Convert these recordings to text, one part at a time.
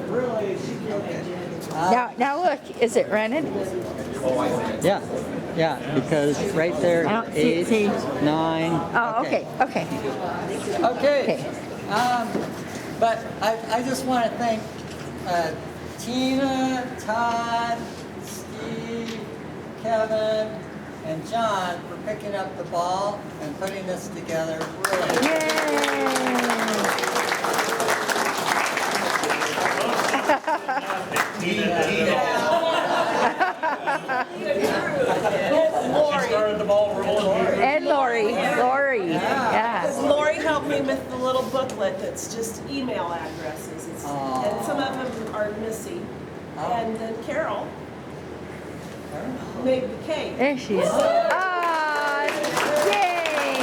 really. Now look, is it rented? Yeah, yeah, because right there, I don't see- 8, see. 9. Oh, okay. Okay. But I just want to thank Tina, Todd, Steve, Kevin, and John for picking up the ball and putting this together. Really. Lori. Started the ball rolling. And Lori. Yeah. Because Lori helped me with the little booklet that's just email addresses. And some of them are missing. And then Carol made the cake. There she is. Ah, yay!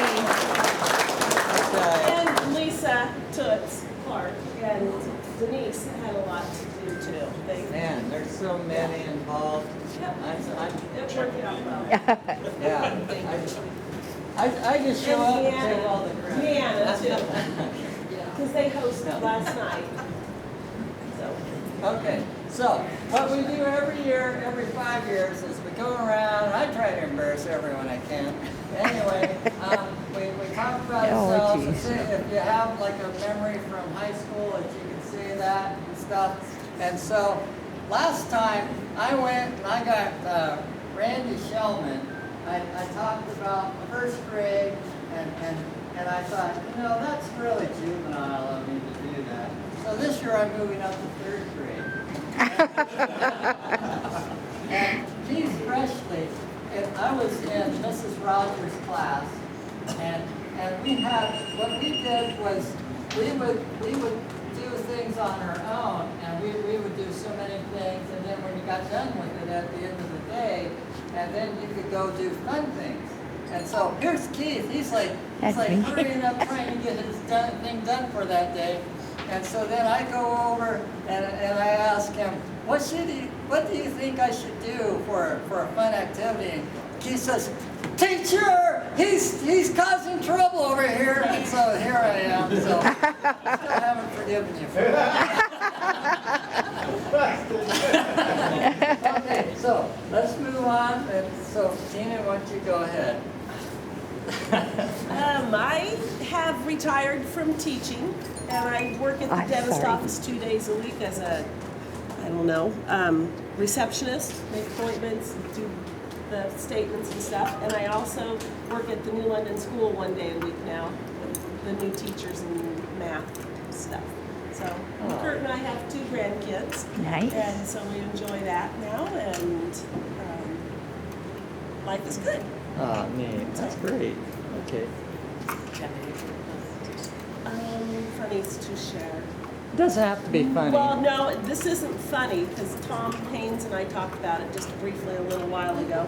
And Lisa Toots Clark and Denise had a lot to do too. Man, there's so many involved. Yep. It worked out well. Yeah. I just show up and take all the credit. Deanna too. Because they hosted last night. So. Okay, so what we do every year, every 5 years, is we go around, and I try to embarrass everyone I can. Anyway, we talk about ourselves, and say if you have like a memory from high school, that you can say that and stuff. And so last time I went and I got Randy Shellman. I talked about first grade, and I thought, you know, that's really juvenile of me to do that. So this year I'm moving up to third grade. And geez, freshly, I was in Mrs. Rogers' class, and we had, what we did was we would do things on our own, and we would do so many things, and then when you got done with it at the end of the day, and then you could go do fun things. And so here's Keith. He's like hurrying up, trying to get his thing done for that day. And so then I go over and I ask him, what do you think I should do for a fun activity? And Keith says, teacher, he's causing trouble over here. And so here I am. So I still haven't forgiven you for that. Okay, so let's move on. And so Tina, why don't you go ahead? I have retired from teaching, and I work at the dentist office 2 days a week as a, receptionist, make appointments, do the statements and stuff. And I also work at the New London School 1 day a week now, with the new teachers and math stuff. So Kurt and I have 2 grandkids. Nice. And so we enjoy that now, and life is good. Oh, neat. That's great. Okay. Funnies to share. It doesn't have to be funny. Well, no, this isn't funny, because Tom Haynes and I talked about it just briefly a little while ago.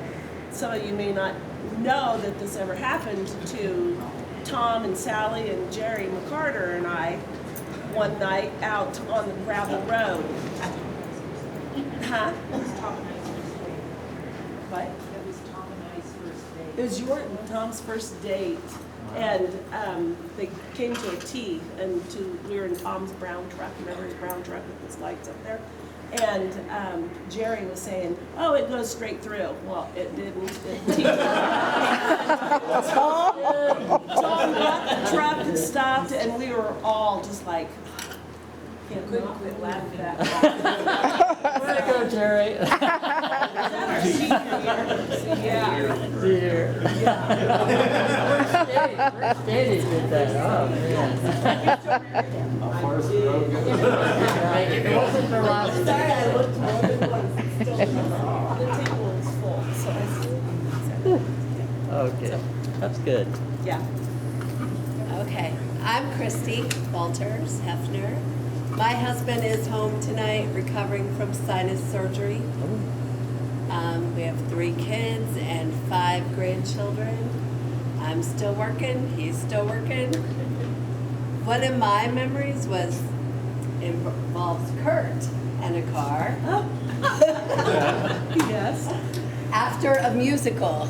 Some of you may not know that this ever happened to Tom and Sally and Jerry McCarter and I one night out on the gravel road. Huh? What? It was Tom and I's first date. It was Tom's first date, and they came to a T, and we were in Tom's brown truck. Remember his brown truck with his lights up there? And Jerry was saying, "Oh, it goes straight through." Well, it didn't. Tom got the truck and stopped, and we were all just like, couldn't quit laughing at that. Way to go, Jerry. Yeah. Dear. First date he did that. Oh, man. It wasn't for last Sorry, I looked more than once. The table is full, so Okay. That's good. yeah. Okay, I'm Christy Walters Hefner. My husband is home tonight recovering from sinus surgery. We have 3 kids and 5 grandchildren. I'm still working, he's still working. One of my memories involves Kurt and a car. Yes. After a musical,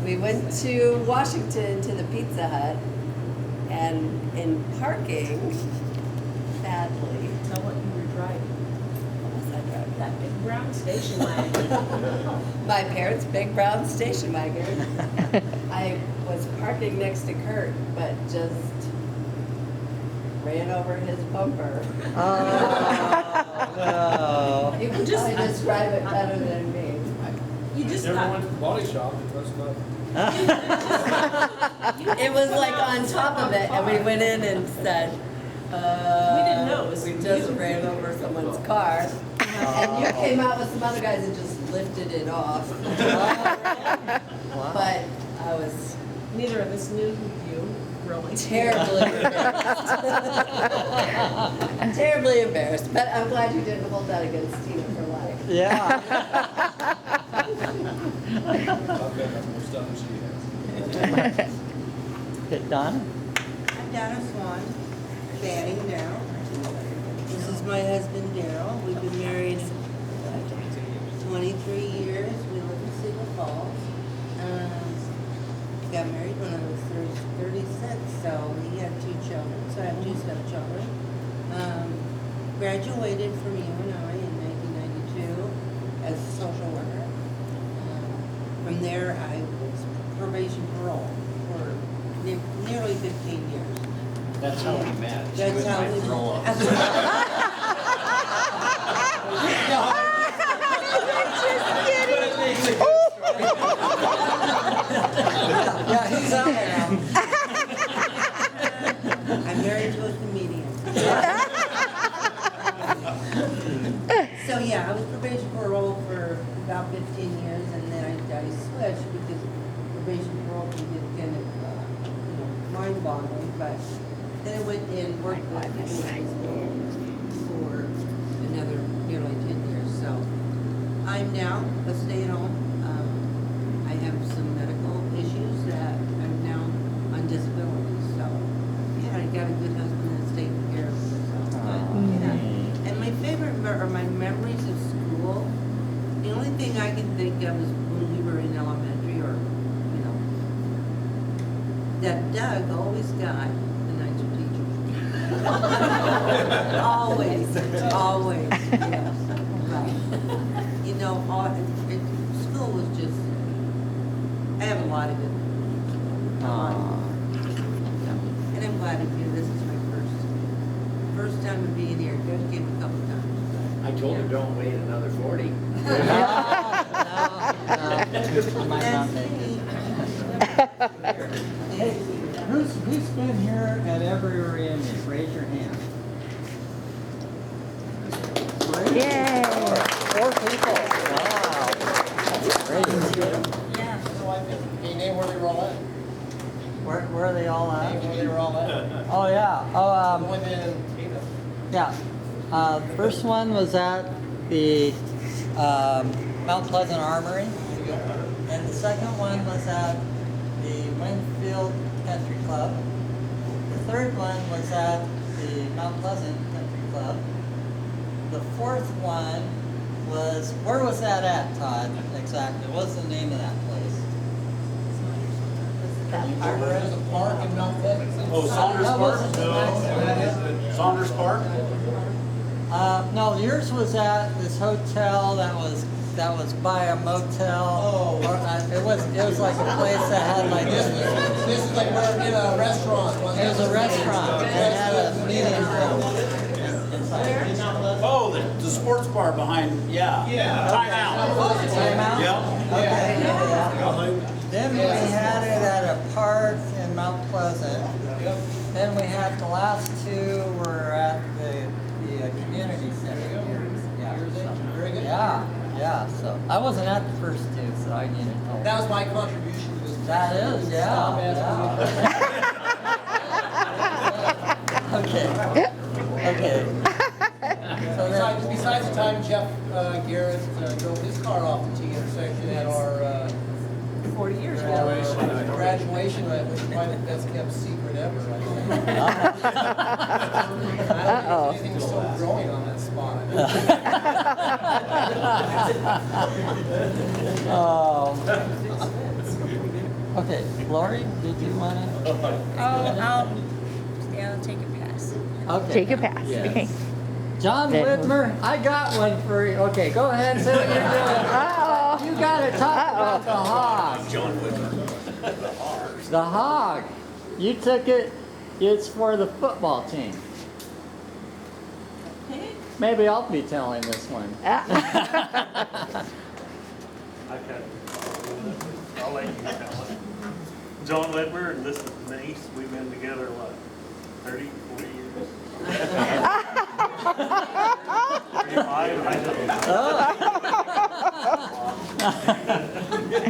we went to Washington to the Pizza Hut, and in parking, sadly, Tell what you were brown station wagon. My parents' big brown station wagon. I was parking next to Kurt, but just ran over his bumper. Oh, You can Just- probably describe it better than me. You just Never got, went to the body shop, it was not. It was like on top of it, and we went in and said, we didn't know it was we just you. ran over someone's car. And you came out with some other guys and just lifted it off. But I was Neither of us knew you, really. terribly embarrassed. Terribly embarrassed, but I'm glad you didn't hold that against Tina for life. yeah. I've got more stuff than she has. Okay, Donna? I'm Donna Swan, batting now. This is my husband Daryl. We've been married 23 years. We live in Cedar Falls. Got married when I was 36, so we had 2 children. So I have 2 stepchildren. Graduated from UNI in 1992 as a social worker. From there, I was probation parole for nearly 15 years. That's how we met. That's how we Yeah, he's out there now. I'm married to a comedian. So yeah, I was probation parole for about 15 years, and then I switched because probation parole can get kind of mind-boggling. But then I went and worked with for another nearly 10 years. So I'm now a stay-at-home. I have some medical issues that I'm now on disability. So yeah, I got a good husband that's taking care of me. So, yeah. And my favorite are my memories of school. The only thing I can think of is when we were in elementary, or that Doug always got the nicer teachers. always, yes. But, school was just, I have a lot of good memories. And I'm glad to be here. This is my first time of being here. Judge came a couple times. I told her don't wait another 40. No, you might not make it. Hey, who's been here at every reunion? Raise your hand. Yay. 4 people. Wow. That's great. Can you name where they were all at? Where are they all Name at? where they were all at? Oh, yeah. Oh, Wayland and Tina. yeah. First one was at the Mount Pleasant Armory. And the second one was at the Winfield Country Club. The third one was at the Mount Pleasant Country Club. The fourth one was, where was that at, Todd? Exactly. What's the name of that place? There's a park in Mount Pleasant. Oh, Saunders That Park? wasn't the next one. Saunders Park? No, yours was at this hotel that was by a motel. Oh. Or, it was like a place that had like This is like we're in a restaurant. it was a restaurant. It had a meeting room. Oh, the sports bar behind, yeah. Yeah. Time out. Time out? Yeah. Okay. Yeah. Then we had it at a park in Mount Pleasant. Then we had the last 2 were at the community center. Yeah. Very good. Yeah. So I wasn't at the first 2, so I needed help. That was my contribution to this. That is, yeah. Okay. So then, Besides the time Jeff Garrett drove his car off the T intersection at our 40 years ago. graduation, which is probably the best kept secret ever. I think. I don't think anything was still growing on that spot. Okay, Lori, did you want to? I'll take a pass. Okay. Take a pass. Okay. John Whitmer, I got one for you. Okay, go ahead and say what you're doing. Uh-oh. You gotta talk about the hog. John Whitmer. The hog. You took it, it's for the football team. Okay. Maybe I'll be telling this one. I'll let you tell it. John Ledmer and this is Denise. We've been together, what, 30, 40 years? 35, I don't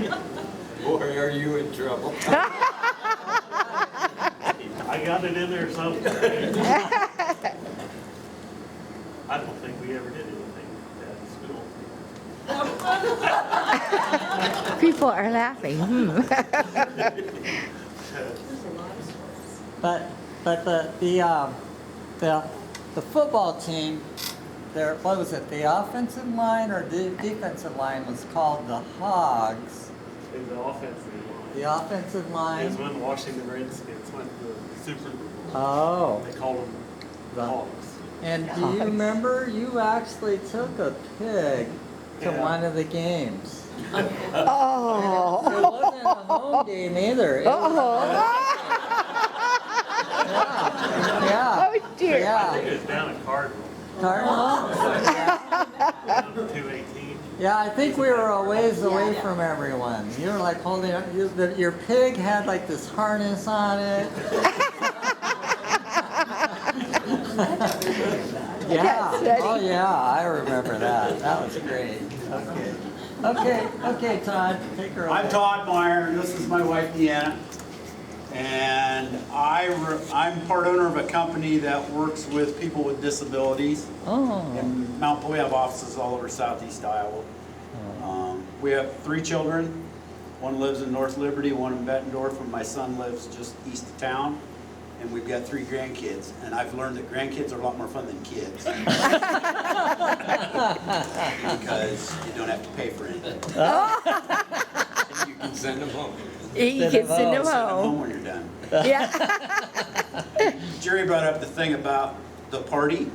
know. Boy, are you in trouble. I got it in there somewhere. I don't think we ever did anything like that in school. People are laughing. But the football team, their what was it? The offensive line or the defensive line was called the Hogs. In the offensive line. The offensive It line. was when Washington Redskins went to the Super Bowl. Oh. They called them The- Hogs. And do you remember you actually took a pig to Yeah. one of the games? Oh. It wasn't a home game either. It was yeah. Oh dear. I Yeah. think it was down at Cardinal, Cardinal? down 218. Yeah, I think we were a ways away from everyone. You were like holding up, your pig had like this harness on it. Yeah. That's funny. Oh yeah, I remember that. That was great. Okay, Todd, take her away. I'm Todd Meyer, and this is my wife Deanna. And I'm part owner of a company that works with people with disabilities. Oh. In Mount Boy, we have offices all over southeast Iowa. We have 3 children. One lives in North Liberty, one in Bettendorf, and my son lives just east of town. And we've got 3 grandkids, and I've learned that grandkids are a lot more fun than kids. Because you don't have to pay for anything. You can send them home. You can send them Send them home home. when you're done. Yeah. Jerry brought up the thing about the party,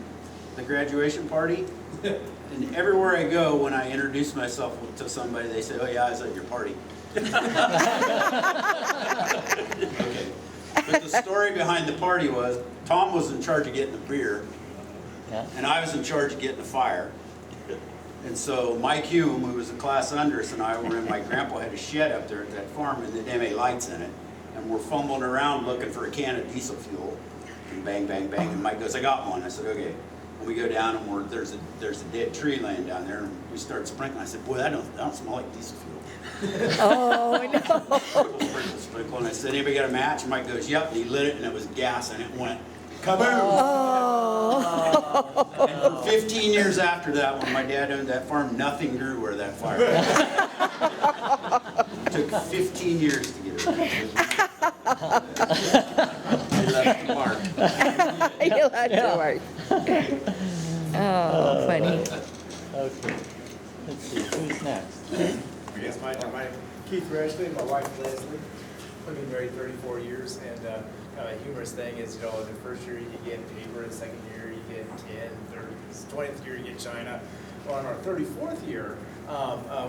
the graduation party. And everywhere I go, when I introduce myself to somebody, they say, "Oh yeah, I was at your party." Okay. But the story behind the party was, Tom was in charge of getting the beer, Yeah. and I was in charge of getting the fire. And so Mike Hume, who was a class under us, and I were in, my grandpa had a shed up there at that farm and it had MA lights in it. And we're fumbling around looking for a can of diesel fuel. And bang, bang, bang. And Mike goes, "I got one." I said, "Okay." And we go down and there's a dead tree laying down there, and we start sprinkling. I said, "Boy, that don't smell like diesel fuel." Oh no. Sprinkle, and I said, "Anybody got a match?" And Mike goes, "Yep." And he lit it, and it was gas, and it went kaboom. Oh. And for 15 years after that, when my dad owned that farm, nothing grew where that fire was. It took 15 years to get it right. He left the mark. You like to work. Oh, funny. Okay. Let's see, who's next? Yes, my Keith Reshley and my wife Leslie. We've been married 34 years, and kind of a humorous thing is, the first year you get paper, the second year you get tin, the 20th year you get china. Well, on our 34th year,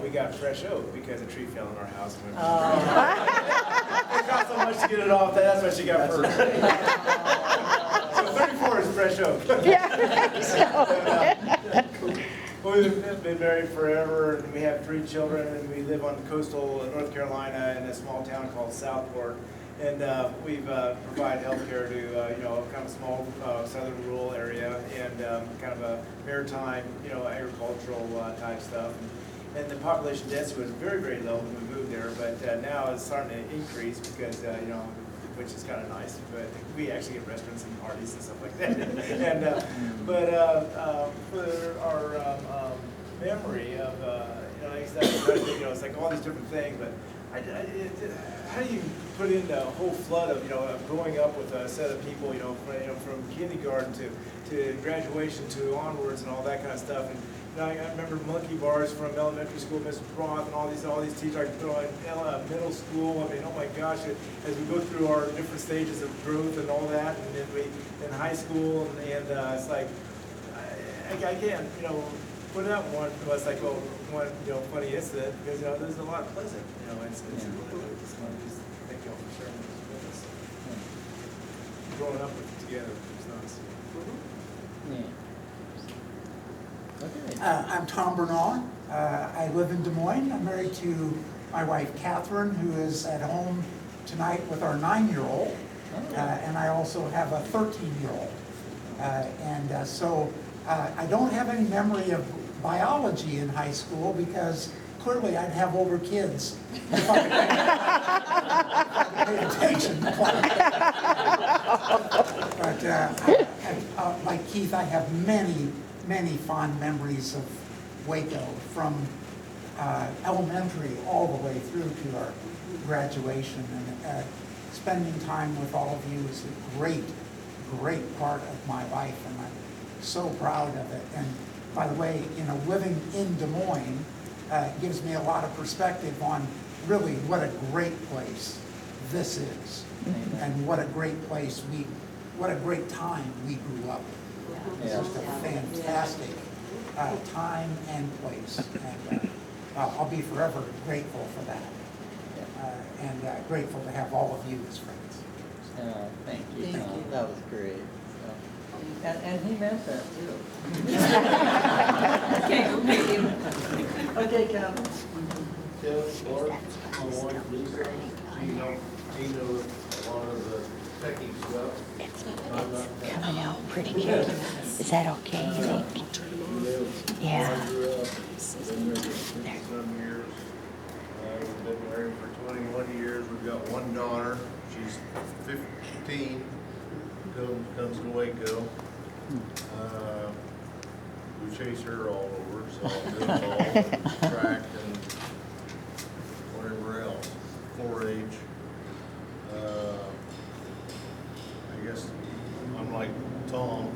we got fresh oak because a tree fell in our house. It cost so much to get it off, that's what she got first. So 34 is fresh oak. Yeah. We've been married forever, and we have 3 children, and we live on coastal North Carolina in a small town called Southport. And we've provided health care to, kind of a small southern rural area, and kind of a maritime, agricultural type stuff. And the population density was very, very low when we moved there, but now it's starting to increase because, which is kind of nice, but we actually get restaurants and parties and stuff like that. And for our memory of, it's like all these different things, but how do you put in the whole flood of, growing up with a set of people, from kindergarten to graduation to onwards and all that kind of stuff. And I remember monkey bars from elementary school, Mrs. Roth, and all these teachers I put on middle school. I mean, oh my gosh, as we go through our different stages of growth and all that, and then in high school, and it's like, I can't, put it up one, unless I go one, funny incident, because, there's a lot of pleasant, incidents. Just want to just thank y'all for sharing this with us. Growing up together, it's nice. I'm Tom Bernard. I live in Des Moines. I'm married to my wife Catherine, who is at home tonight with our 9-year-old. And I also have a 13-year-old. So I don't have any memory of biology in high school because clearly I'd have older kids if I paid attention. But like Keith, I have many fond memories of Waco from elementary all the way through to our graduation. And spending time with all of you is a great part of my life, and I'm so proud of it. And by the way, living in Des Moines gives me a lot of perspective on really what a great place this is, and what a great place what a great time we grew up in. It's just a fantastic time and place, and I'll be forever grateful for that, and grateful to have all of you as friends. Thank you, Tom. That was great. And he meant that too. Okay, Kevin. Kevin Clark, my wife Lisa, she knows a lot of the techie stuff. It's coming out pretty good. Is that okay, you think? Yeah. Been married for some years. We've been married for 21 years. We've got one daughter. She's 15. Comes to Waco. We chase her all over, so baseball, track, and whatever else. 4-H. I guess I'm like Tom.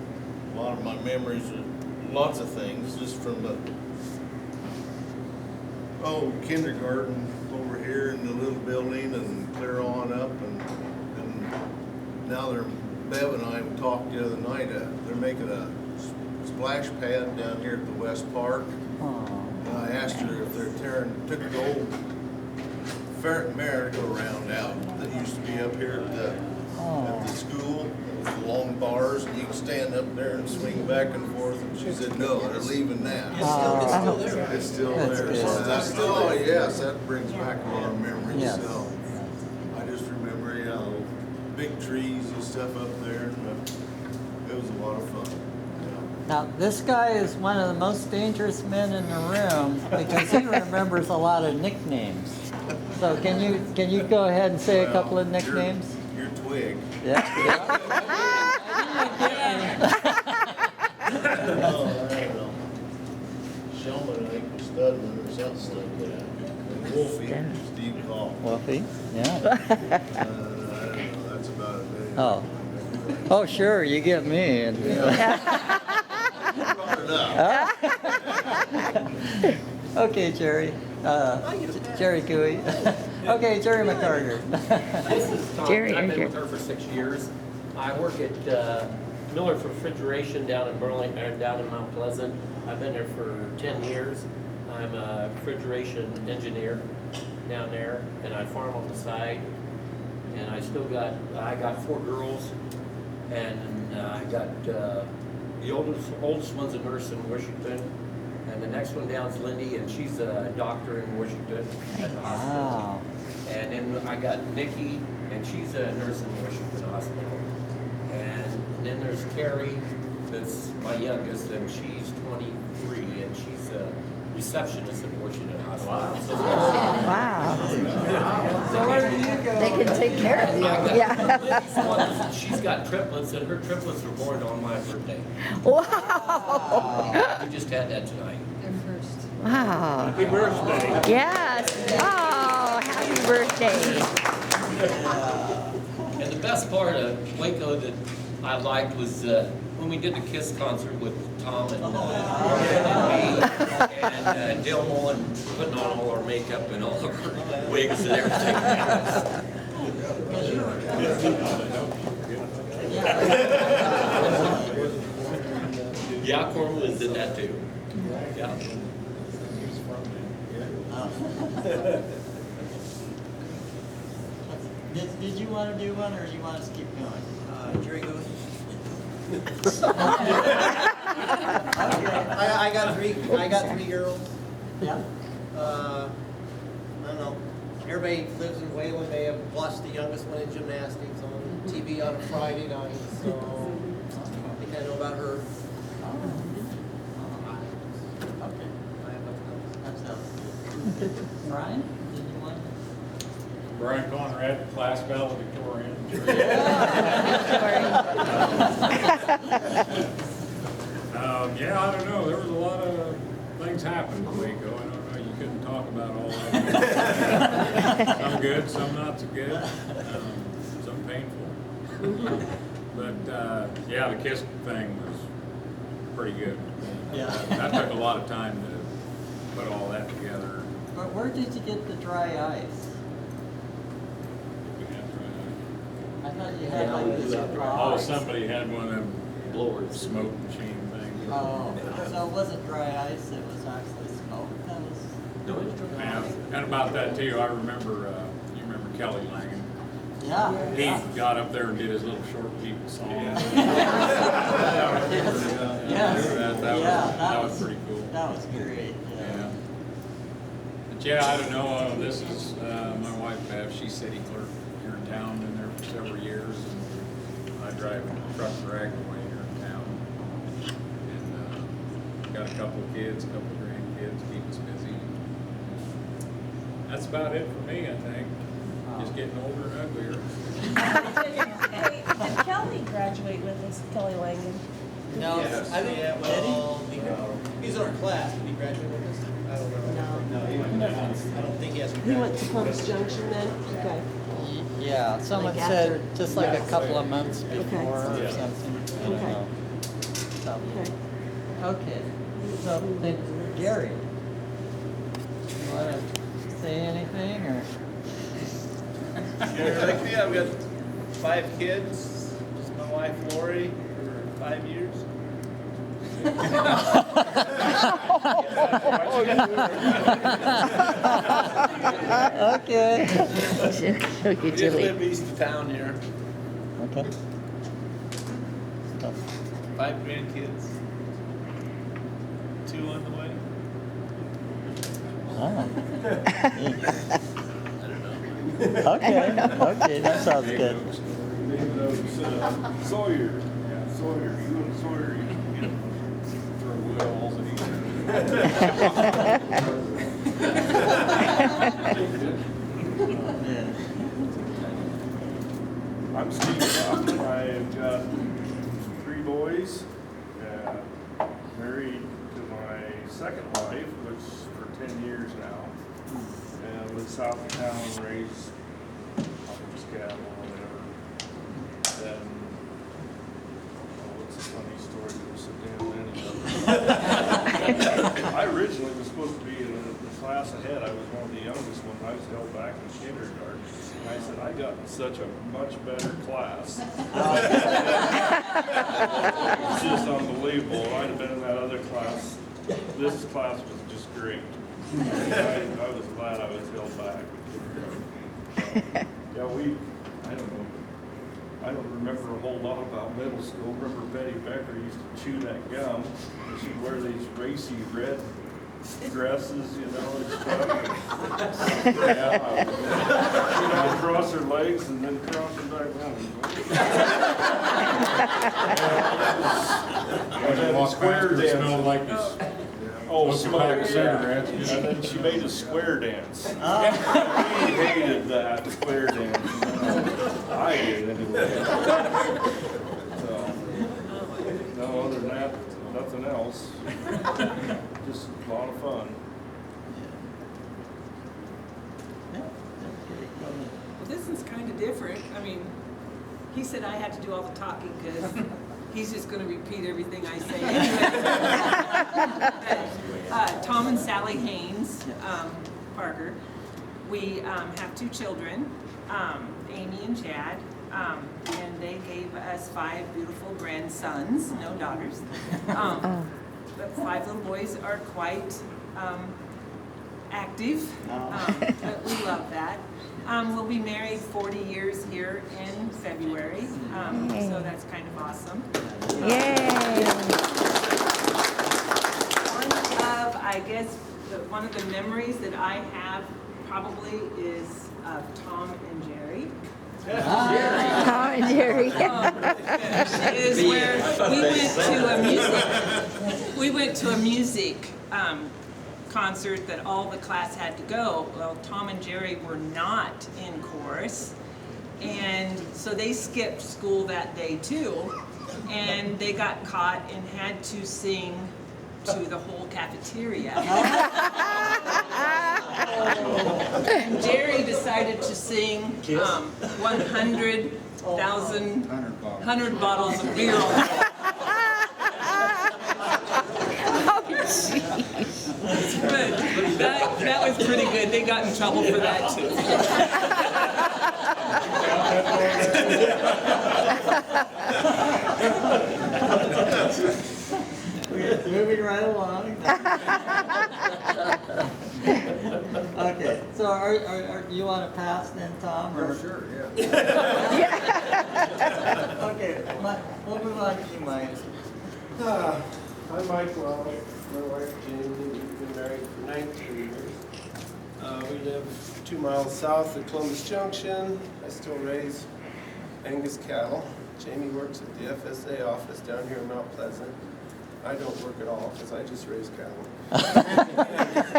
A lot of my memories are lots of things, just from the kindergarten over here in the little building and clear on up, and now Bev and I talked the other night. They're making a splash pad down here at the West Park. And I asked her if they're took the old merry-go-round out that used to be up here at the school with the long bars, and you can stand up there and swing back and forth. And she said, no, they're leaving that. It's still there. It's still there. So that's yes, that brings back a lot of memories. Yes. So I just remember, big trees and stuff up there. It was a lot of fun. Now, this guy is one of the most dangerous men in the room because he remembers a lot of nicknames. So can you go ahead and say a couple of nicknames? You're Twig. Yeah. Shellman, I think, was Studman or something like that. And Wolfie, Steve Call. Wolfie, yeah. I don't know, that's about it. Oh, sure, you get me. And, Okay, Jerry. Jerry Cooey. Okay, Jerry McCarter. This is Tom. Jerry, I've been Jerry. with her for 6 years. I work at Miller's Refrigeration down in Burlington, down in Mount Pleasant. I've been there for 10 years. I'm a refrigeration engineer down there, and I farm on the side. And I got 4 girls, and I got the oldest one's a nurse in Washington, and the next one down is Lindy, and she's a doctor in Washington at the hospital. Wow. And then I got Nikki, and she's a nurse in Washington Hospital. And then there's Carrie, that's my youngest, and she's 23, and she's a receptionist at Washington Hospital. Wow. So where do you go? They can take care of you. Yeah. She's got triplets, and her triplets were born on my birthday. Wow. We just had that tonight. Wow. Happy birthday. Yes. Oh, happy birthday. And the best part of Waco that I liked was when we did the KISS concert with Tom and me, and Dale Mullen putting on all our makeup and all our wigs and everything. Yakorn was did that too. Yeah. Did you want to do one, or do you want us to keep going? Jerry goes. Okay. I got three girls. Yeah. I don't know. Everybody lives in Wayland. They have watched the youngest one in gymnastics on TV on a Friday night, so I think I know about her. Okay. I have nothing else. That sounds good. Brian, did you want? Brian Conrad, class valedictorian. Yeah, I don't know. There was a lot of things happened in Waco. I don't know. You couldn't talk about all that. Some good, some not so good, some painful. But yeah, the KISS thing was pretty good. Yeah. That took a lot of time to put all that together. But where did you get the dry ice? I thought you had like this dry Oh, ice. somebody had one of them Blowers. smoke machine things. Oh, so it wasn't dry ice, it was actually smoke that was... Yeah, and about that too, I remember, you remember Kelly Langan? Yeah. He got up there and did his little short people song. Yes. That was pretty cool. That was great, Yeah. But yeah, I don't know, this is, my wife Bev, she's city clerk here in town, been there for several years. And I drive a truck for Agaway here in town. And, got a couple of kids, a couple of grandkids, keep us busy. That's about it for me, I think. Just getting older and uglier. Hey, did Kelly graduate with us, Kelly Langan? No, Yes. I think Yeah, well, he's in our class. Did he graduate with us? I don't know. No, he went. I don't think he has. He went to Columbus Junction then? Okay. Yeah, someone Like said after- just like a couple of months before or Okay. something. I don't Okay. know. So, Okay. okay, so then Gary, you want to say anything or? Yeah, like me, I've got 5 kids, just my wife Lori for 5 years. Okay. We just live east of town here. Okay. 5 grandkids. 2 on the way. Oh. Okay, okay, that sounds good. Sawyer. Yeah, Sawyer. You and Sawyer, you know, throw wills and I'm Steve Kaufman. I've got 3 boys. Married to my second wife, which for 10 years now. And lived south of town, raised cattle or whatever. Then, what's a funny story? There was so damn many of them. I originally was supposed to be in the class ahead. I was one of the youngest ones. I was held back in kindergarten. And I said, I got in such a much better class. It's just unbelievable. If I'd have been in that other class. This class was just great. I was glad I was held back. Yeah, I don't remember a whole lot about middle school. Remember Betty Becker used to chew that gum, and she'd wear these racy red dresses, you know, and stuff. She'd uncross her legs and then cross them back down. And then square dance. Smelled like this. Oh, Smoke a pack of cigarettes. And then she made a square dance. We hated that square dance. I did anyway. So, no, other than that, nothing else. Just a lot of fun. Well, this is kind of different. I mean, he said I had to do all the talking because he's just going to repeat everything I say anyway. Tom and Sally Haynes, Parker. We have 2 children, Amy and Chad, and they gave us 5 beautiful grandsons, no daughters. the 5 little boys are quite active, but we love that. We'll be married 40 years here in February, so that's kind of awesome. Yay! One of the memories that I have probably is of Tom and Jerry. Tom and Jerry. Is where we went to a music concert that all the class had to go. Well, Tom and Jerry were not in chorus, and so they skipped school that day too, and they got caught and had to sing to the whole cafeteria. And Jerry decided to sing 100 bottles of beer. But that was pretty good. They got in trouble for that too. Moving right along. Okay, so are you want to pass then, Tom? Or? Sure, yeah. Okay, we'll move on to you, Mike. I'm Mike Wells, my wife Jamie, we've been married for 19 years. We live 2 miles south of Columbus Junction. I still raise Angus cattle. Jamie works at the FSA office down here in Mount Pleasant. I don't work at all because I just raise cattle.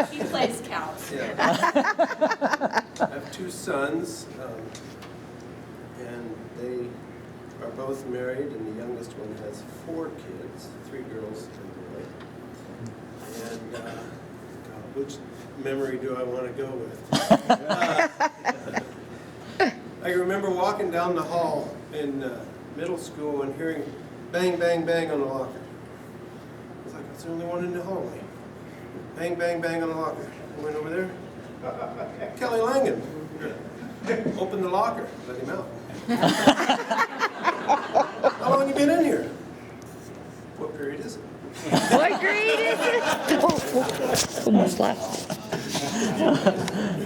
He plays cows. Yeah. I have 2 sons, and they are both married, and the youngest one has 4 kids, 3 girls and a boy. And which memory do I want to go with? I remember walking down the hall in middle school and hearing bang, bang, bang on the locker. I was like, I was the only one in the hallway. Bang, bang, bang on the locker. I went over there. Kelly Langan. Opened the locker. Let him out. How long you been in here? What period is it? What grade is it? Oh, almost left.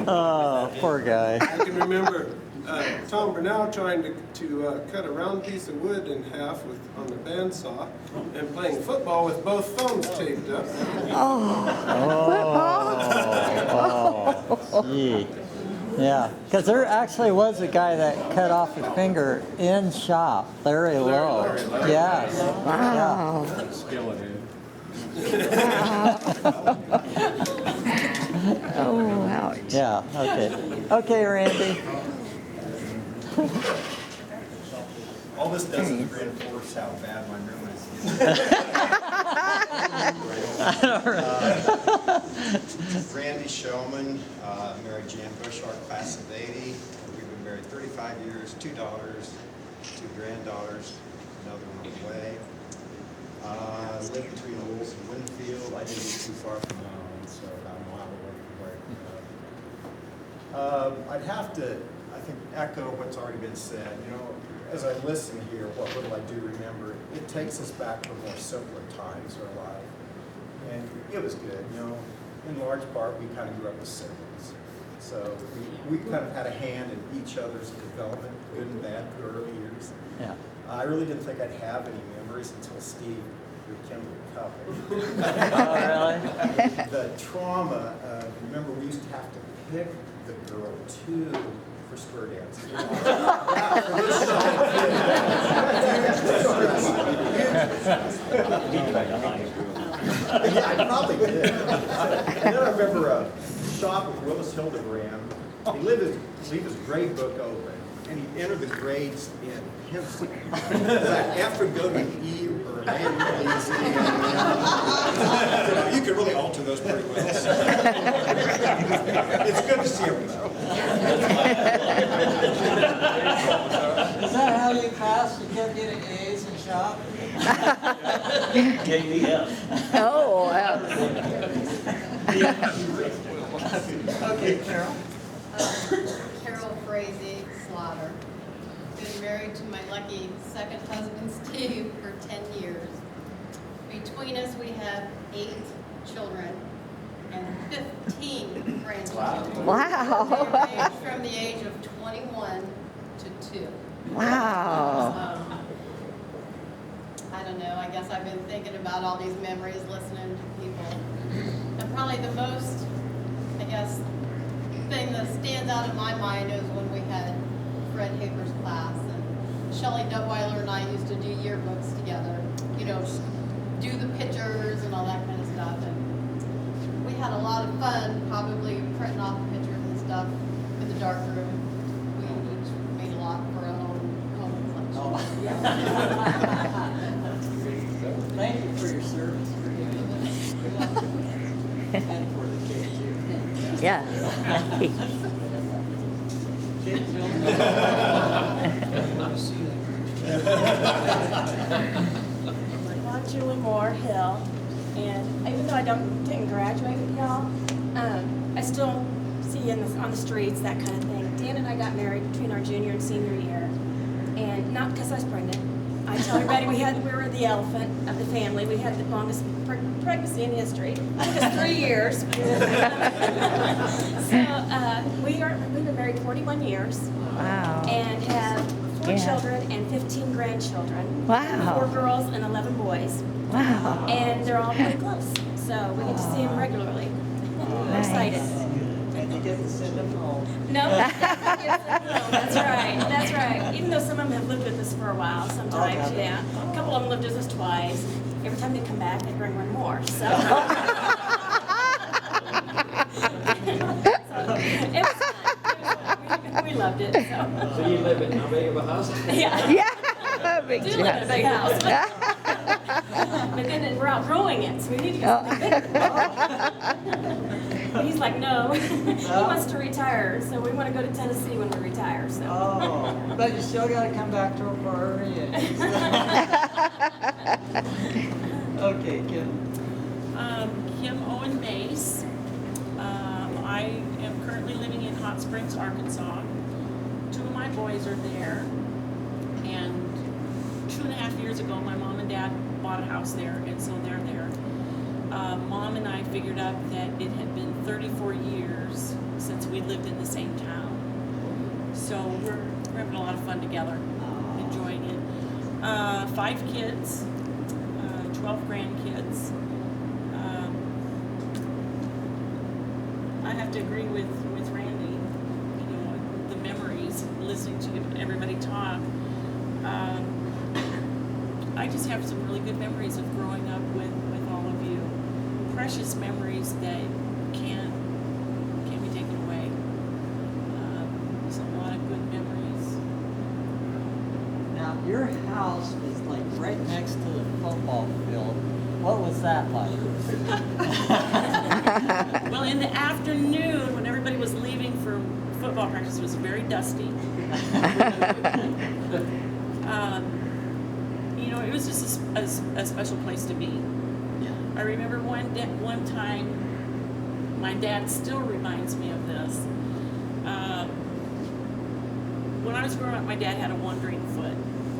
Oh, poor guy. I can remember Tom Burnell trying to cut a round piece of wood in half on the bandsaw and playing football with both thumbs taped up. Oh, gee. Yeah, because there actually was a guy that cut off a finger in shop, Larry Lowe. Yes. Wow. Oh, ouch. Yeah, okay. Okay, Randy. All this does is reinforce how bad my memory is. Randy Showman, married Jan Bush, our class of '80. We've been married 35 years, 2 daughters, 2 granddaughters, another one away. Lived between Olds and Winfield. I didn't live too far from home, so about a mile away from where I'd have to, I think, echo what's already been said. You know, as I listen here, what little I do remember, it takes us back to more simpler times in our life. And it was good, you know. In large part, we kind of grew up as siblings. So we kind of had a hand in each other's development, good and bad, through early years. Yeah. I really didn't think I'd have any memories until Steve rekindled the topic. Oh, really? The trauma, remember we used to have to pick the girl too for square dancing. Yeah, I probably did. And then I remember a shop with Willis Hildebrand. He leave his grade book open, and he entered the grades in pencil. After go to an E or an A, you could really alter those pretty well. It's good to see everybody. Is that how you passed? You kept getting A's in shop? KDF. Oh, wow. Okay, Carol. Carol Frazee Slaughter. Been married to my lucky second husband, Steve, for 10 years. Between us, we have 8 children and 15 grandchildren. Wow. They range from the age of 21 to 2. Wow. I don't know, I guess I've been thinking about all these memories, listening to people. And probably the most, I guess, thing that stands out in my mind is when we had Fred Haber's class, and Shelley Duttweiler and I used to do yearbooks together, you know, do the pictures and all that kind of stuff. And we had a lot of fun probably printing off pictures and stuff in the dark room. We each made a lot for our own home collection. Thank you for your service. And for the kids too. Yeah. I'm Julie Moore Hill, and even though I didn't graduate with y'all, I still see you on the streets, that kind of thing. Dan and I got married between our junior and senior year, and not because I was pregnant. I tell everybody we were the elephant of the family. We had the longest pregnancy in history. It took us 3 years. So we've been married 41 years. Wow. And have 4 Yeah. children and 15 grandchildren. Wow. 4 girls and 11 boys. Wow. And they're all pretty close. So we get to see them regularly. We're Nice. excited. And you get to send them home. No, that's right. That's right. Even though some of them have lived with us for a while, sometimes, Oh, yeah. A couple of them lived with us twice. Every time they come back, they bring one more. So, it was fun. We loved it. So you live in how big of a house? Yeah. Yeah. Big We do live in a big house. But then we're outgrowing it, so we need to get something bigger. But he's like, no. He wants to retire, so we want to go to Tennessee when we retire. So. Oh, but you still got to come back to a party. Okay, Kim. Kim Owen Mace. I am currently living in Hot Springs, Arkansas. 2 of my boys are there. And 2.5 years ago, my mom and dad bought a house there, and so they're there. Mom and I figured out that it had been 34 years since we lived in the same town. So we're having a lot of fun together, enjoying it. 5 kids, 12 grandkids. I have to agree with Randy, you know, the memories, listening to everybody talk. I just have some really good memories of growing up with all of you. Precious memories that can't be taken away. There's a lot of good memories. Now, your house was like right next to the football field. What was that like? Well, in the afternoon, when everybody was leaving for football practice, it was very dusty. You know, it was just a special place to be. I remember one time, my dad still reminds me of this. When I was growing up, my dad had a wandering foot,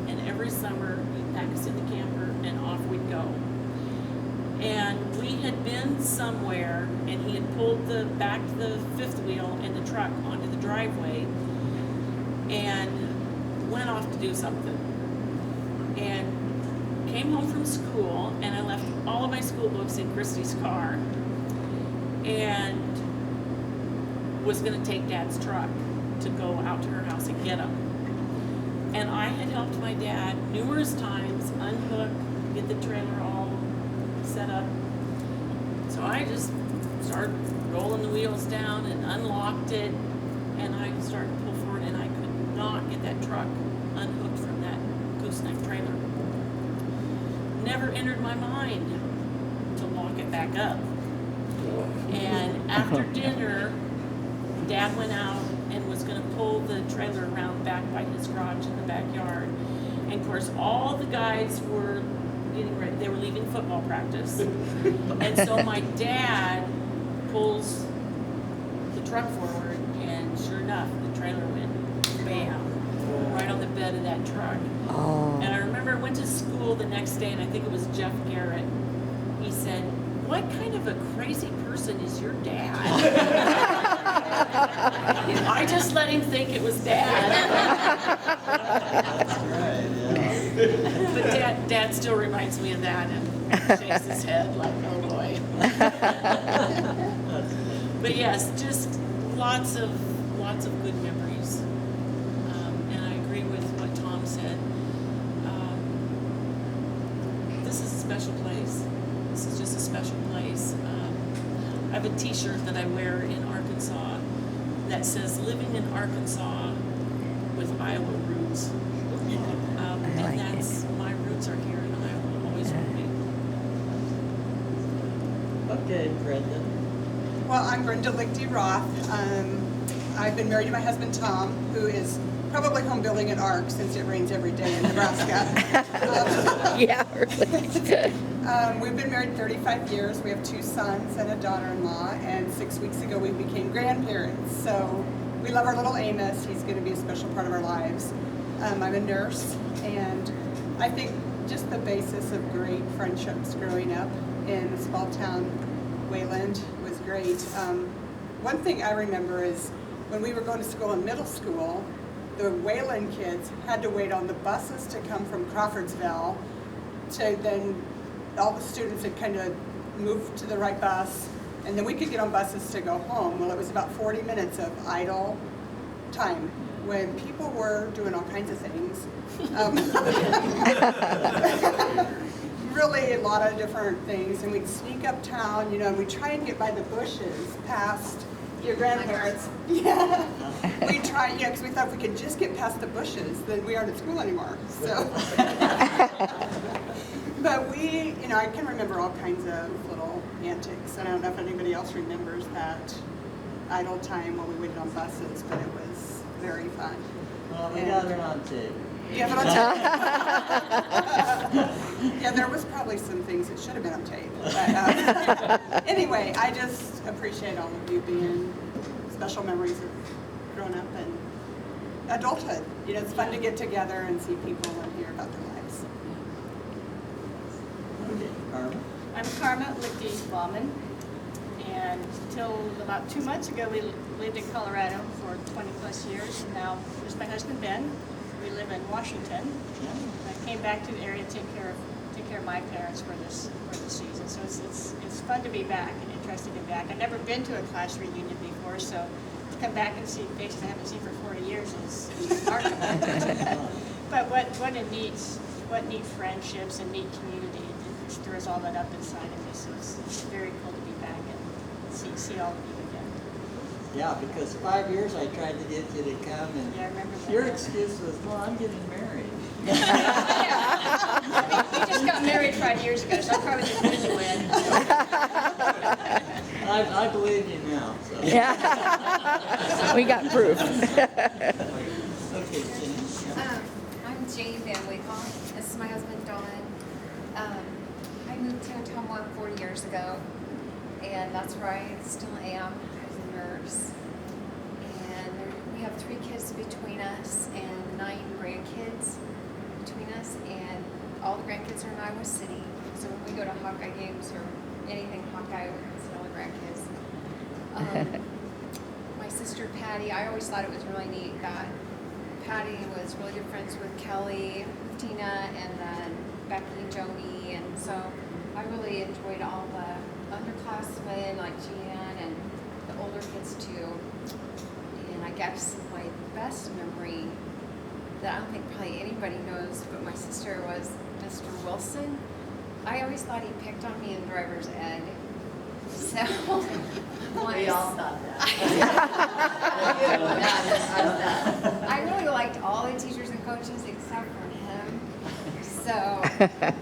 and every summer he'd pack us in the camper, and off we'd go. And we had been somewhere, and he had pulled back the fifth wheel in the truck onto the driveway, and went off to do something. And came home from school, and I left all of my school books in Christy's car, and was going to take Dad's truck to go out to her house and get them. And I had helped my dad numerous times unhook, get the trailer all set up. So I just started rolling the wheels down and unlocked it, and I started to pull forward, and I could not get that truck unhooked from that gooseneck trailer. Never entered my mind to lock it back up. And after dinner, Dad went out and was going to pull the trailer around back by his garage in the backyard. And of course, all the guys were getting ready. They were leaving football practice. And so my dad pulls the truck forward, and sure enough, the trailer went bam, right on the bed of that truck. Oh. And I remember I went to school the next day, and I think it was Jeff Garrett he said, "What kind of a crazy person is your dad?" I just let him think it was Dad. But Dad still reminds me of that and shakes his head like, oh boy. But yes, just lots of good memories. And I agree with what Tom said. This is a special place. This is just a special place. I have a t-shirt that I wear in Arkansas that says "Living in Arkansas with Iowa Roots." And that's, my roots are here in Iowa, always will be. Okay, Brenda. Well, I'm Brenda Lichty Roth. I've been married to my husband Tom, who is probably home building an ark since it rains every day in Nebraska. Yeah, really. We've been married 35 years. We have 2 sons and a daughter-in-law, and 6 weeks ago we became grandparents. So we love our little Amos. He's going to be a special part of our lives. I'm a nurse, and I think just the basis of great friendships growing up in a small town, Wayland, was great. One thing I remember is when we were going to school in middle school, the Wayland kids had to wait on the buses to come from Crawfordsville to then all the students had kind of moved to the right bus, and then we could get on buses to go home. Well, it was about 40 minutes of idle time when people were doing all kinds of things. Really a lot of different things, and we'd sneak uptown, you know, and we'd try and get by the bushes past your grandparents. Yeah. We'd try, yeah, because we thought if we could just get past the bushes, then we aren't at school anymore. So, but we, you know, I can remember all kinds of little antics. I don't know if anybody else remembers that idle time when we waited on buses, but it was very fun. Well, we got it on tape. Yeah, but on tape. Yeah, there was probably some things that should have been on tape. But, anyway, I just appreciate all of you being special memories of growing up and adulthood. You know, it's fun to get together and see people and hear about their lives. Okay, Carmen. I'm Karma Lichty-Bauman, and till about 2 months ago we lived in Colorado for 20 plus years, and now there's my husband Ben. We live in Washington. I came back to the area to take care of my parents for this season. So it's fun to be back and interested to be back. I've never been to a class reunion before, so to come back and see faces I haven't seen for 40 years is remarkable. But what neat friendships and neat community that stirs all that up inside of me. So it's very cool to be back and see all of you again. Yeah, because 5 years I tried to get you to come, and yeah, I remember that. Your excuse was, well, I'm getting married. Yeah. I mean, we just got married 5 years ago, so I probably didn't really win. I believe you now. So. Yeah. We got proof. Okay, Jenny. I'm Jane Van Winkle. This is my husband, Don. I moved to Ottumwa 4 years ago, and that's where I still am as a nurse. And we have 3 kids between us and 9 grandkids between us, and all the grandkids are in Iowa City. So when we go to Hawkeye games or anything Hawkeye, it's all the grandkids. My sister Patty, I always thought it was really neat that Patty was really good friends with Kelly, Tina, and then Becky and Joni, and so I really enjoyed all the underclassmen like Jan and the older kids too. And I guess my best memory that I don't think probably anybody knows but my sister was Mr. Wilson. I always thought he picked on me in driver's ed. So we all thought that. I really liked all the teachers and coaches except for him. So,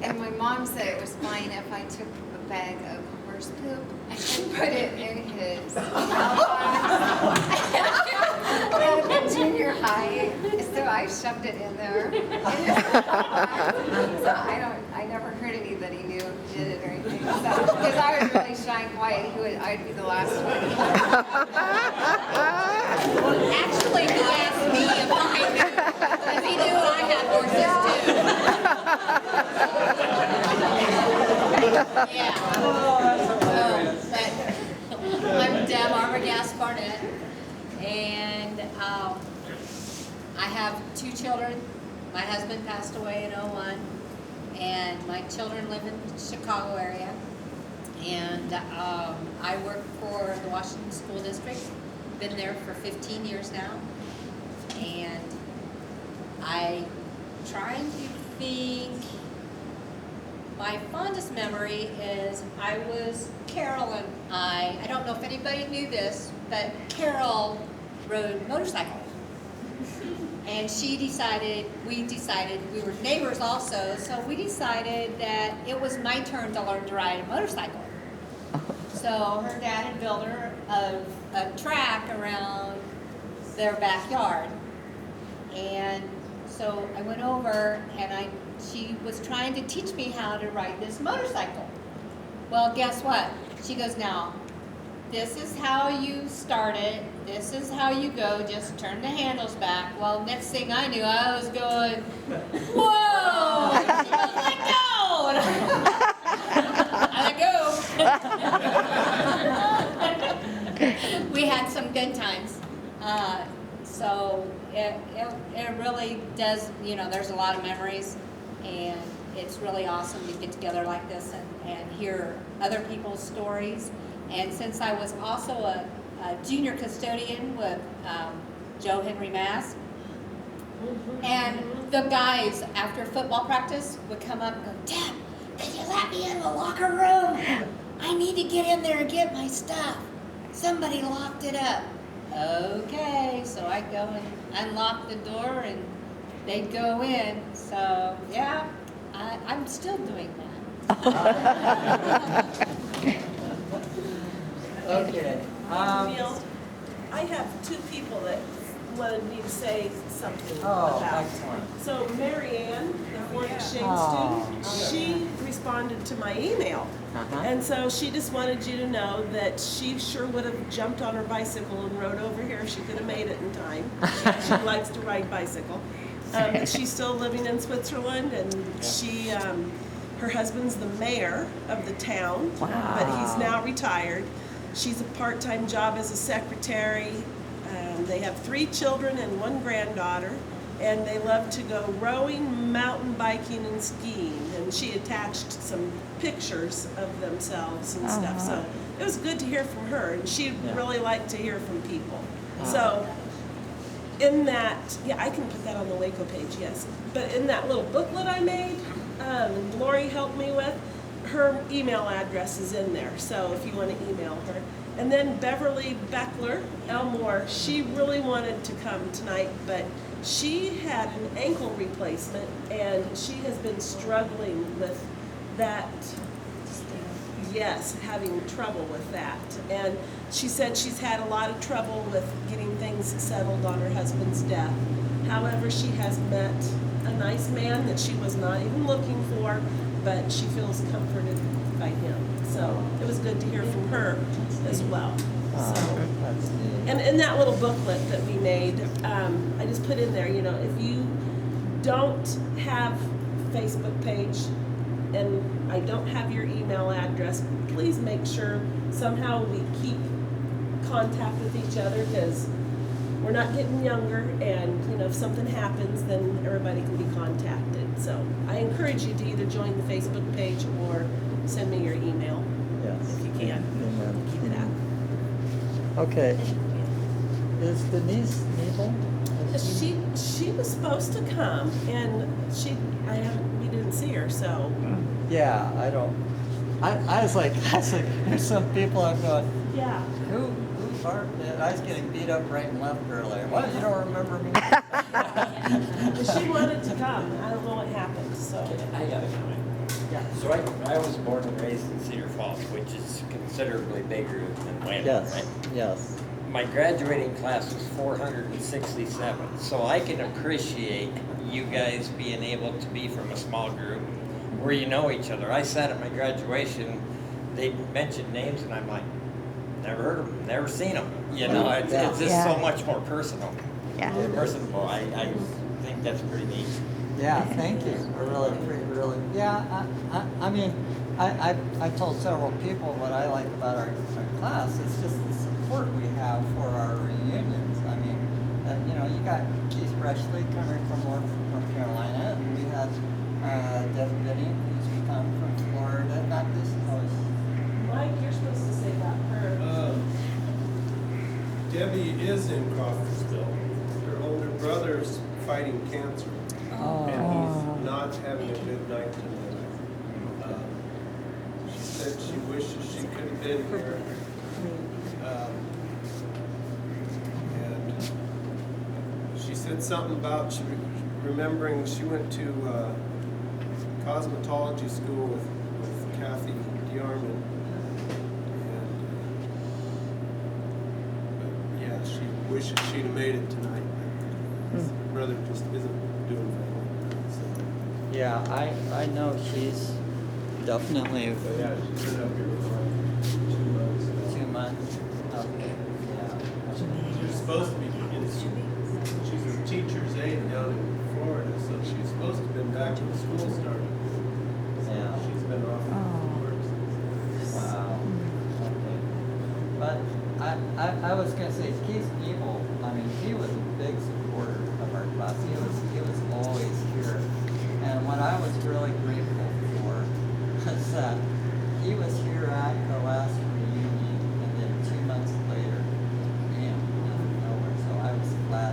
and my mom said it was fine if I took a bag of horse poop and put it in his mailbox in junior high. So I shoved it in there. So I never heard anybody knew who did it or anything. So, because I was really shy and quiet, I'd be the last one. Actually, he asked me if I knew, because he knew I had horses too. Yeah. I'm Deb Arbogast Barnett, and I have 2 children. My husband passed away in '01, and my children live in the Chicago area. And I work for the Washington School District. Been there for 15 years now, and I trying to think. My fondest memory is Carol and I don't know if anybody knew this, but Carol rode motorcycle. And we decided, we were neighbors also, so we decided that it was my turn to learn to ride a motorcycle. So her dad had built her a track around their backyard. And so I went over and she was trying to teach me how to ride this motorcycle. Well, guess what? She goes, now, this is how you start it. This is how you go. Just turn the handles back. Well, next thing I knew, I was going, whoa! And she goes, let go! And I let go. We had some good times. So it really does, there's a lot of memories, and it's really awesome to get together like this and hear other people's stories. And since I was also a junior custodian with Joe Henry Mass, and the guys after football practice would come up and go, Dad, can you let me in the locker room? I need to get in there and get my stuff. Somebody locked it up. Okay, so I'd go and unlock the door and they'd go in. So yeah, I'm still doing that. Okay. Neil, I have 2 people that wanted me to say something Oh, about. excellent. So Mary Ann, the foreign exchange Oh. student, she responded to my email. And so she just wanted you to know that she sure would have jumped on her bicycle and rode over here if she could have made it in time. She likes to ride bicycle. But she's still living in Switzerland, and her husband's the mayor of the town, but he's now retired. She's a part-time job as a secretary. They have 3 children and 1 granddaughter, and they love to go rowing, mountain biking, and skiing. And she attached some pictures of themselves and stuff. So it was good to hear from her, and she really liked to hear from people. So in that, I can put that on the Waco page, yes. But in that little booklet I made, Lori helped me with, her email address is in there, so if you want to email her. And then Beverly Beckler, Elmore, she really wanted to come tonight, but she had an ankle replacement, and she has been struggling with that. Yes, having trouble with that. And she said she's had a lot of trouble with getting things settled on her husband's death. However, she has met a nice man that she was not even looking for, but she feels comforted by him. So it was good to hear from her as well. And in that little booklet that we made, I just put in there, if you don't have a Facebook page and I don't have your email address, please make sure somehow we keep contact with each other, because we're not getting younger, and if something happens, then everybody can be contacted. So I encourage you to either join the Facebook page or send me your email. Yes. If you can. Amen. Keep it out. Okay. Is Denise able? She was supposed to come, and we didn't see her, so. Yeah, I was like, there's some people I'm going, Yeah. who are, I was getting beat up right and left earlier. What, you don't remember me? She wanted to come. I don't know what happened, so. I got a comment. Yeah. So I was born and raised in Cedar Falls, which is considerably bigger than Wayland, Yes, right? yes. My graduating class was 467, so I can appreciate you guys being able to be from a small group where you know each other. I sat at my graduation, they mentioned names, and I'm like, never heard of them, never seen them. It's just so much more personal. Yeah. Personable. I think that's pretty neat. Yeah, thank you. I really, yeah, I mean, I told several people what I like about our class. It's just the support we have for our reunions. I mean, you know, you got Keith Breshley coming from North Carolina, and we had Deb Bidding, who's come from Florida. Not this most. Mike, you're supposed to say about her. Debbie is in Crawfordsville. Her older brother's fighting cancer. And he's not having a good night tonight. She said she wishes she could have been here. And she said something about remembering she went to cosmetology school with Kathy DeArmond. She wishes she'd have made it tonight. His brother just isn't doing very well. So. Yeah, I know she's definitely. Yeah, she's been up here for like 2 months. 2 months. Okay. Yeah. She was supposed to be she's a teacher's aide down in Florida, so she's supposed to have been back when school started. So Yeah. she's been off work since. Wow. Okay. But I was gonna say Keith Evil, I mean, he was a big supporter of our class. He was always here. And what I was really grateful for was that he was here at the last reunion, and then 2 months later, bam, out of nowhere. So I was glad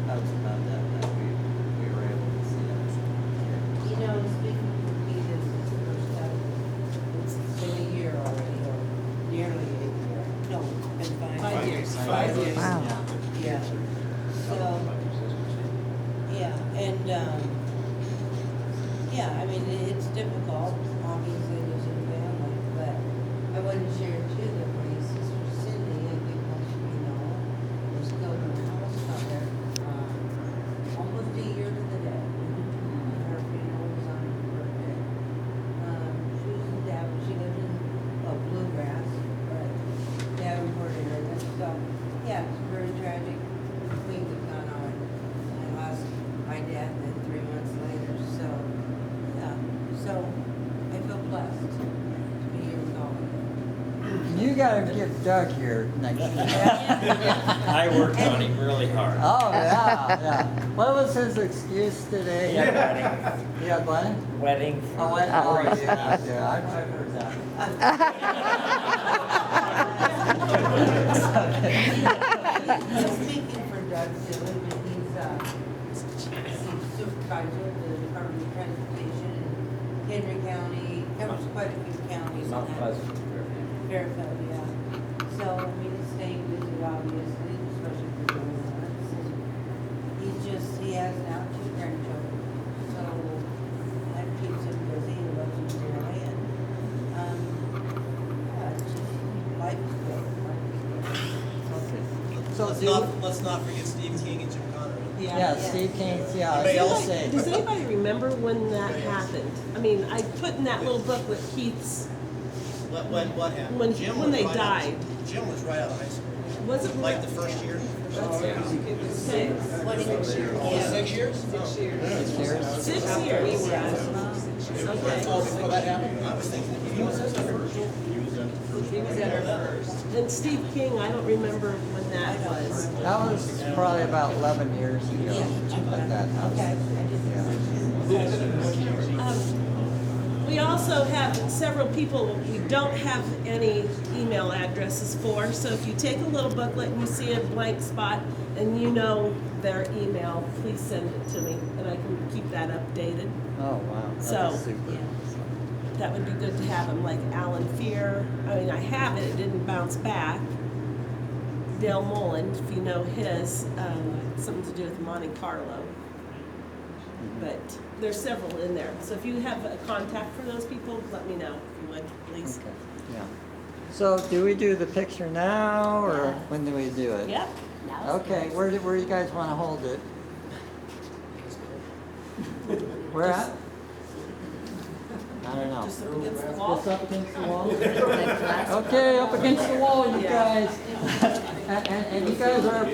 that we were able to see him here. You know, speaking for me, this is the first time, it's been a year already, or nearly a year. No, it's been 5 years. 5 years. Wow. Yeah. So, yeah, and, yeah, I mean, it's difficult, obviously, losing family, but I want to share too that my sister Cindy, I think most of you know, was killed in a house fire, almost a year to the day. Her funeral was on her birthday. She was in Davenport, she lived in Bluegrass, but Davenport area, so, yeah, it's a very tragic week that's gone on. I lost my dad then 3 months later, so, yeah, so I feel blessed to be here with all of you. You gotta get Doug here next year. I worked on him really hard. Oh, yeah. What was his excuse today? He had wedding. He had what? Wedding. Oh, yeah, I've heard He's speaking for Doug too, but he's supervisor of the Department of Transportation in Henry County, covers quite a few counties. Mount Pleasant. Fairfield, yeah. So, I mean, he's staying busy, obviously, especially for young ones. He has now 2 grandchildren, so that keeps him busy and loves him dearly, and, yeah, it's just, life is good. So Let's not forget Steve King and Jim Connery. Yeah, Steve King, yeah. Anybody else? Does anybody remember when that happened? I mean, I put in that little booklet Keith's, What happened? when Jim was they right died. Jim was right out of high school. Was it Like the first year? It was 6. Oh, 6 years? 6 years. 6 years? 6 years. Okay. Oh, before that happened? I was thinking he was at the first. He was at our first. And Steve King, I don't remember when that was. That was probably about 11 years ago, at that house. We also have several people we don't have any email addresses for, so if you take a little booklet and you see a blank spot and you know their email, please send it to me and I can keep that updated. Oh, wow. So, That is super. that would be good to have them, like Alan Fear. I mean, I have it, it didn't bounce back. Dale Mullen, if you know his, something to do with Monte Carlo. But there's several in there. So if you have a contact for those people, let me know if you would, please. Okay, yeah. So do we do the picture now, or when do we do it? Yep. Okay, where do you guys want to hold it? Where at? I don't know. Just up against the wall? Just up against the wall? Okay, up against the wall, you guys. And you guys are